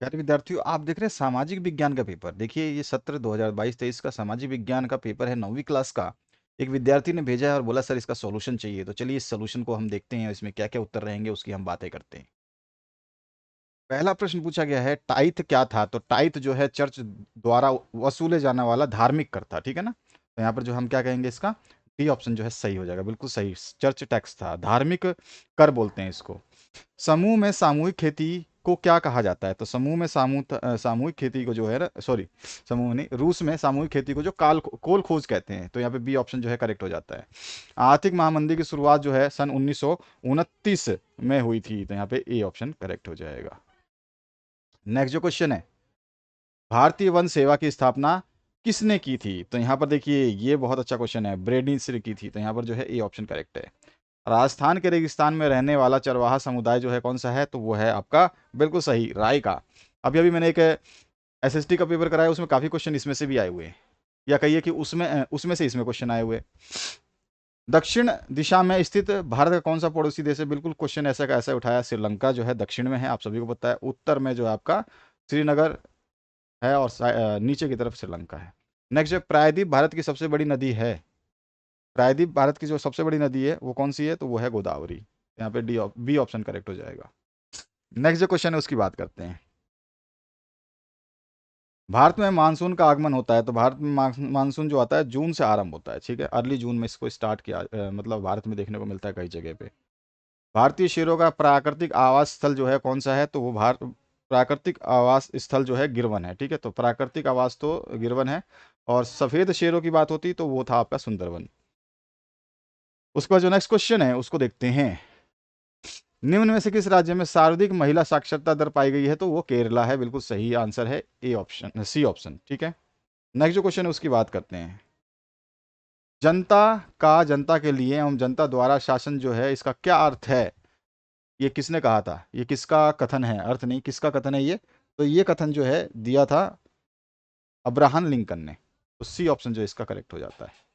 प्यारे विद्यार्थियों, आप देख रहे हैं सामाजिक विज्ञान का पेपर। देखिए, ये सत्र 2022-23 का सामाजिक विज्ञान का पेपर है, 9वीं क्लास का। एक विद्यार्थी ने भेजा है और बोला सर इसका सॉल्यूशन चाहिए। तो चलिए इस सॉल्यूशन को हम देखते हैं, इसमें क्या क्या उत्तर रहेंगे उसकी हम बातें करते हैं। पहला प्रश्न पूछा गया है, टाइथ क्या था? तो टाइथ जो है चर्च द्वारा वसूले जाने वाला धार्मिक कर था, ठीक है ना। तो यहाँ पर जो हम क्या कहेंगे, इसका डी ऑप्शन जो है सही हो जाएगा, बिल्कुल सही। चर्च टैक्स था, धार्मिक कर बोलते हैं इसको। समूह में सामूहिक खेती को क्या कहा जाता है? तो समूह में सामूहिक खेती को जो है ना, सॉरी, समूह नहीं, रूस में सामूहिक खेती को जो कोल खोज कहते हैं। तो यहाँ पे बी ऑप्शन जो है करेक्ट हो जाता है। आर्थिक महामंदी की शुरुआत जो है सन 1929 में हुई थी। तो यहाँ पे ए ऑप्शन करेक्ट हो जाएगा। नेक्स्ट जो क्वेश्चन है, भारतीय वन सेवा की स्थापना किसने की थी? तो यहाँ पर देखिए, ये बहुत अच्छा क्वेश्चन है, ब्रेडिस ने की थी। तो यहाँ पर जो है ए ऑप्शन करेक्ट है। राजस्थान के रेगिस्तान में रहने वाला चरवाहा समुदाय जो है कौन सा है? तो वो है आपका, बिल्कुल सही, राय का। अभी अभी मैंने एक एसएसटी का पेपर कराया, उसमें काफी क्वेश्चन इसमें से भी आए हुए हैं, या कहिए कि उसमें से इसमें क्वेश्चन आए हुए। दक्षिण दिशा में स्थित भारत का कौन सा पड़ोसी देश है? बिल्कुल क्वेश्चन ऐसा का ऐसा उठाया, श्रीलंका जो है दक्षिण में है, आप सभी को पता है। उत्तर में जो है आपका श्रीनगर है, और नीचे की तरफ श्रीलंका है। नेक्स्ट जो प्रायद्वीप भारत की सबसे बड़ी नदी है, प्रायद्वीप भारत की जो सबसे बड़ी नदी है वो कौन सी है? तो वो है गोदावरी। यहाँ पे बी ऑप्शन करेक्ट हो जाएगा। नेक्स्ट जो क्वेश्चन है उसकी बात करते हैं। भारत में मानसून का आगमन होता है, तो भारत में मानसून जो आता है जून से आरंभ होता है, ठीक है। अर्ली जून में इसको स्टार्ट किया, मतलब भारत में देखने को मिलता है कई जगह पे। भारतीय शेरों का प्राकृतिक आवास स्थल जो है कौन सा है? तो वो भारत प्राकृतिक आवास स्थल जो है गिरवन है, ठीक है। तो प्राकृतिक आवास तो गिरवन है। और सफेद शेरों की बात होती तो वो था आपका सुंदरवन। उसके बाद जो नेक्स्ट क्वेश्चन है उसको देखते हैं। निम्न में से किस राज्य में सर्वाधिक महिला साक्षरता दर पाई गई है? तो वो केरला है, बिल्कुल सही आंसर है ए ऑप्शन, सी ऑप्शन, ठीक है। नेक्स्ट जो क्वेश्चन है उसकी बात करते हैं। जनता का जनता के लिए एवं जनता द्वारा शासन जो है, इसका क्या अर्थ है? ये किसने कहा था? ये किसका कथन है? अर्थ नहीं, किसका कथन है ये? तो ये कथन जो है दिया था अब्राहम लिंकन ने। तो सी ऑप्शन जो है इसका करेक्ट हो जाता है।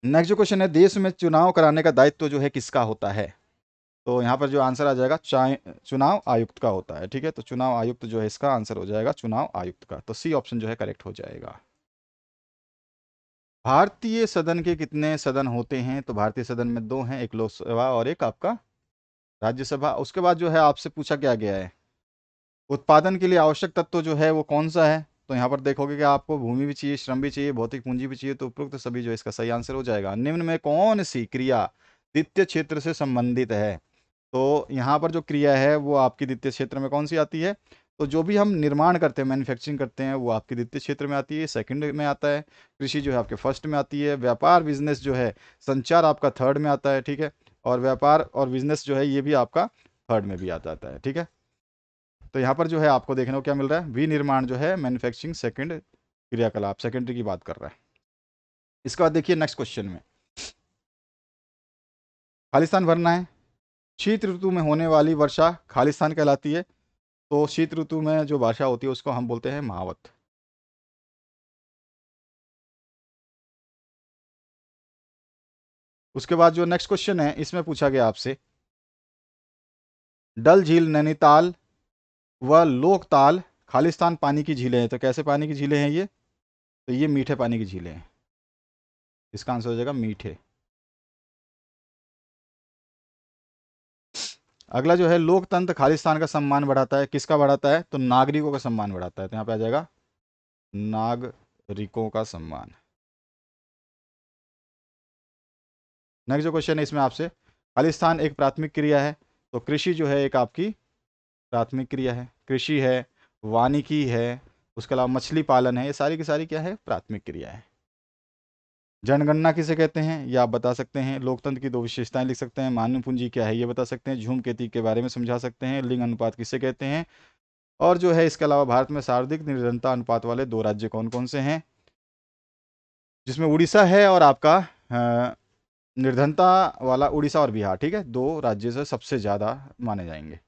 नेक्स्ट जो क्वेश्चन है, देश में चुनाव कराने का दायित्व जो है किसका होता है? तो यहाँ पर जो आंसर आ जाएगा चुनाव आयुक्त का होता है, ठीक है। तो चुनाव आयुक्त जो है इसका आंसर हो जाएगा चुनाव आयुक्त का। तो सी ऑप्शन जो है करेक्ट हो जाएगा। भारतीय सदन के कितने सदन होते हैं? तो भारतीय सदन में दो हैं, एक लोकसभा और एक आपका राज्यसभा। उसके बाद जो है आपसे पूछा क्या गया है, उत्पादन के लिए आवश्यक तत्व जो है वो कौन सा है? तो यहाँ पर देखोगे कि आपको भूमि भी चाहिए, श्रम भी चाहिए, भौतिक पूंजी भी चाहिए। तो उपरोक्त सभी जो इसका सही आंसर हो जाएगा। निम्न में कौन सी क्रिया द्वितीय क्षेत्र से संबंधित है? तो यहाँ पर जो क्रिया है वो आपकी द्वितीय क्षेत्र में कौन सी आती है? तो जो भी हम निर्माण करते हैं, मैन्युफैक्चरिंग करते हैं, वो आपकी द्वितीय क्षेत्र में आती है, सेकंड में आता है। कृषि जो है आपके फर्स्ट में आती है। व्यापार बिजनेस जो है, संचार आपका थर्ड में आता है, ठीक है। और व्यापार और बिजनेस जो है ये भी आपका थर्ड में भी आ जाता है, ठीक है। तो यहाँ पर जो है आपको देखने को क्या मिल रहा है, विनिर्माण जो है मैन्युफैक्चरिंग सेकंड क्रियाकलाप, सेकेंडरी की बात कर रहा है। इसके बाद देखिए नेक्स्ट क्वेश्चन में, खालिस्तान भरना है। शीत ऋतु में होने वाली वर्षा खालिस्तान कहलाती है। तो शीत ऋतु में जो वर्षा होती है उसको हम बोलते हैं महावत। उसके बाद जो नेक्स्ट क्वेश्चन है इसमें पूछा गया आपसे, डल झील, नैनीताल व लोकताल खालिस्तान पानी की झीलें हैं। तो कैसे पानी की झीलें हैं ये? तो ये मीठे पानी की झीलें हैं। इसका आंसर हो जाएगा मीठे। अगला जो है, लोकतंत्र खालिस्तान का सम्मान बढ़ाता है। किसका बढ़ाता है? तो नागरिकों का सम्मान बढ़ाता है। तो यहाँ पे आ जाएगा नागरिकों का सम्मान। नेक्स्ट जो क्वेश्चन है इसमें आपसे, खालिस्तान एक प्राथमिक क्रिया है। तो कृषि जो है एक आपकी प्राथमिक क्रिया है। कृषि है, वानिकी है, उसके अलावा मछली पालन है, ये सारी की सारी क्या है? प्राथमिक क्रिया है। जनगणना किसे कहते हैं ये आप बता सकते हैं। लोकतंत्र की दो विशेषताएं लिख सकते हैं। मानव पूंजी क्या है ये बता सकते हैं। झूम खेती के बारे में समझा सकते हैं। लिंग अनुपात किसे कहते हैं? और जो है इसके अलावा भारत में सर्वाधिक निर्धनता अनुपात वाले दो राज्य कौन कौन से हैं? जिसमें उड़ीसा है और आपका निर्धनता वाला उड़ीसा और बिहार, ठीक है, दो राज्य से सबसे ज़्यादा माने जाएंगे।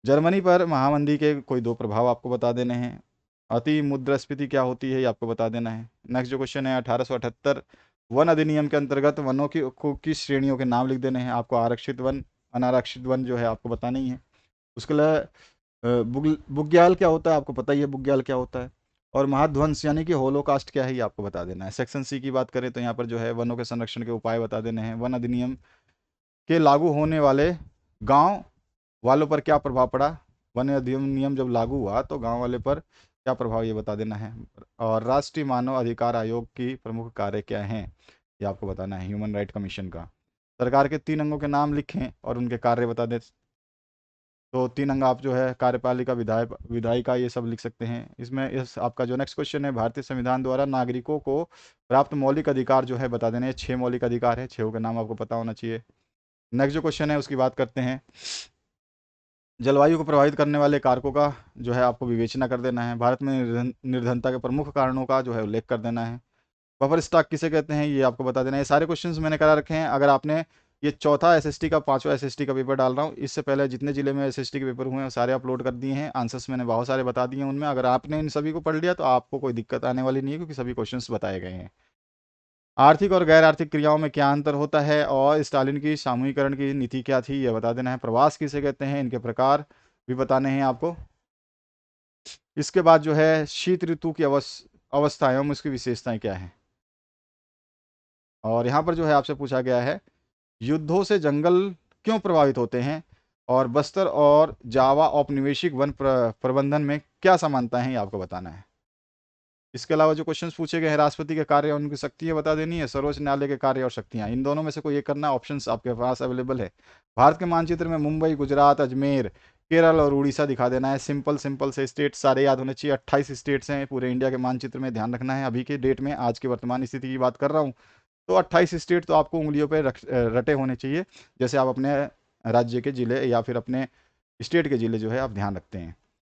जर्मनी पर महामंदी के कोई दो प्रभाव आपको बता देने हैं। अति मुद्रास्फीति क्या होती है ये आपको बता देना है। नेक्स्ट जो क्वेश्चन है, 1878 वन अधिनियम के अंतर्गत वनों की किस श्रेणियों के नाम लिख देने हैं आपको। आरक्षित वन, अनारक्षित वन जो है आपको बताना ही है। उसके लिए बुग्याल क्या होता है, आपको पता ही है बुग्याल क्या होता है। और महाध्वंस यानी कि होलोकास्ट क्या है, ये आपको बता देना है। सेक्शन सी की बात करें तो यहाँ पर जो है वनों के संरक्षण के उपाय बता देने हैं। वन अधिनियम के लागू होने वाले गांव वालों पर क्या प्रभाव पड़ा। वन अधिनियम जब लागू हुआ तो गांव वाले पर क्या प्रभाव, ये बता देना है। और राष्ट्रीय मानव अधिकार आयोग की प्रमुख कार्य क्या हैं, ये आपको बताना है। ह्यूमन राइट कमीशन का। सरकार के 3 अंगों के नाम लिखें और उनके कार्य बता दें। तो 3 अंग आप जो है कार्यपालिका, विधायक, विधायिका, ये सब लिख सकते हैं इसमें। इस आपका जो नेक्स्ट क्वेश्चन है, भारतीय संविधान द्वारा नागरिकों को प्राप्त मौलिक अधिकार जो है बता देने हैं। 6 मौलिक अधिकार है, 6 के नाम आपको पता होना चाहिए। नेक्स्ट जो क्वेश्चन है उसकी बात करते हैं। जलवायु को प्रभावित करने वाले कारकों का जो है आपको विवेचना कर देना है। भारत में निर्धनता के प्रमुख कारणों का जो है उल्लेख कर देना है। बफर स्टॉक किसे कहते हैं, ये आपको बता देना है। ये सारे क्वेश्चंस मैंने करा रखे हैं। अगर आपने ये चौथा एसएसटी का, 5वां एसएसटी का पेपर डाल रहा हूँ, इससे पहले जितने जिले में एसएसटी के पेपर हुए हैं सारे अपलोड कर दिए हैं। आंसर्स मैंने बहुत सारे बता दिए हैं उनमें। अगर आपने इन सभी को पढ़ लिया तो आपको कोई दिक्कत आने वाली नहीं है, क्योंकि सभी क्वेश्चंस बताए गए हैं। आर्थिक और गैर आर्थिक क्रियाओं में क्या अंतर होता है, और स्टालिन की सामूहिकरण की नीति क्या थी, यह बता देना है। प्रवास किसे कहते हैं, इनके प्रकार भी बताने हैं आपको। इसके बाद जो है शीत ऋतु की अवस्थाएं एवं उसकी विशेषताएं क्या है। और यहाँ पर जो है आपसे पूछा गया है, युद्धों से जंगल क्यों प्रभावित होते हैं, और बस्तर और जावा औपनिवेशिक वन प्रबंधन में क्या समानता है, ये आपको बताना है। इसके अलावा जो क्वेश्चंस पूछे गए हैं, राष्ट्रपति के कार्य और उनकी शक्तियां बता देनी है। सर्वोच्च न्यायालय के कार्य और शक्तियां, इन दोनों में से कोई एक करना। ऑप्शंस आपके पास अवेलेबल है। भारत के मानचित्र में मुंबई, गुजरात, अजमेर, केरल और उड़ीसा दिखा देना है। सिंपल सिंपल से स्टेट सारे याद होने चाहिए। 28 स्टेट्स हैं पूरे इंडिया के मानचित्र में, ध्यान रखना है। अभी के डेट में, आज की वर्तमान स्थिति की बात कर रहा हूँ, तो 28 स्टेट तो आपको उंगलियों पर रटे होने चाहिए। जैसे आप अपने राज्य के जिले या फिर अपने स्टेट के जिले जो है आप ध्यान रखते हैं।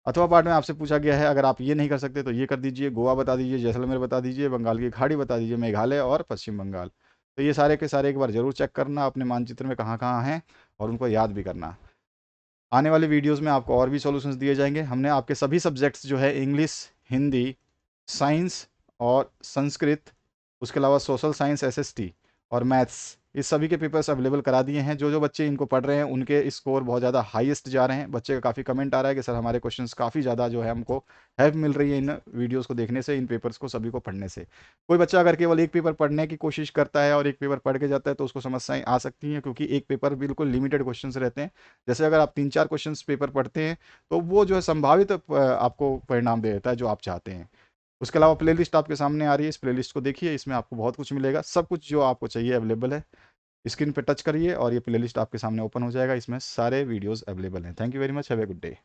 अथवा पार्ट में आपसे पूछा गया है, अगर आप ये नहीं कर सकते तो ये कर दीजिए। गोवा बता दीजिए, जैसलमेर बता दीजिए, बंगाल की खाड़ी बता दीजिए, मेघालय और पश्चिम बंगाल। तो ये सारे के सारे एक बार जरूर चेक करना अपने मानचित्र में कहाँ कहाँ हैं, और उनको याद भी करना। आने वाले वीडियोस में आपको और भी सॉल्यूशंस दिए जाएंगे। हमने आपके सभी सब्जेक्ट्स जो है, इंग्लिश, हिंदी, साइंस और संस्कृत, उसके अलावा सोशल साइंस, एसएसटी और मैथ्स, इस सभी के पेपर्स अवेलेबल करा दिए हैं। जो जो बच्चे इनको पढ़ रहे हैं उनके स्कोर बहुत ज़्यादा हाईएस्ट जा रहे हैं। बच्चे का काफ़ी कमेंट आ रहा है कि सर हमारे क्वेश्चंस काफ़ी ज़्यादा जो है हमको हेल्प मिल रही है इन वीडियोस को देखने से, इन पेपर्स को सभी को पढ़ने से। कोई बच्चा अगर केवल एक पेपर पढ़ने की कोशिश करता है और एक पेपर पढ़ के जाता है तो उसको समस्याएं आ सकती हैं, क्योंकि एक पेपर बिल्कुल लिमिटेड क्वेश्चन रहते हैं। जैसे अगर आप 3-4 क्वेश्चन पेपर पढ़ते हैं तो वो जो है संभावित आपको परिणाम दे देता है जो आप चाहते हैं। उसके अलावा प्लेलिस्ट आपके सामने आ रही है, इस प्लेलिस्ट को देखिए, इसमें आपको बहुत कुछ मिलेगा। सब कुछ जो आपको चाहिए अवेलेबल है। स्क्रीन पे टच करिए और ये प्लेलिस्ट आपके सामने ओपन हो जाएगा। इसमें सारे वीडियोस अवेलेबल हैं। Thank you very much, have a good day.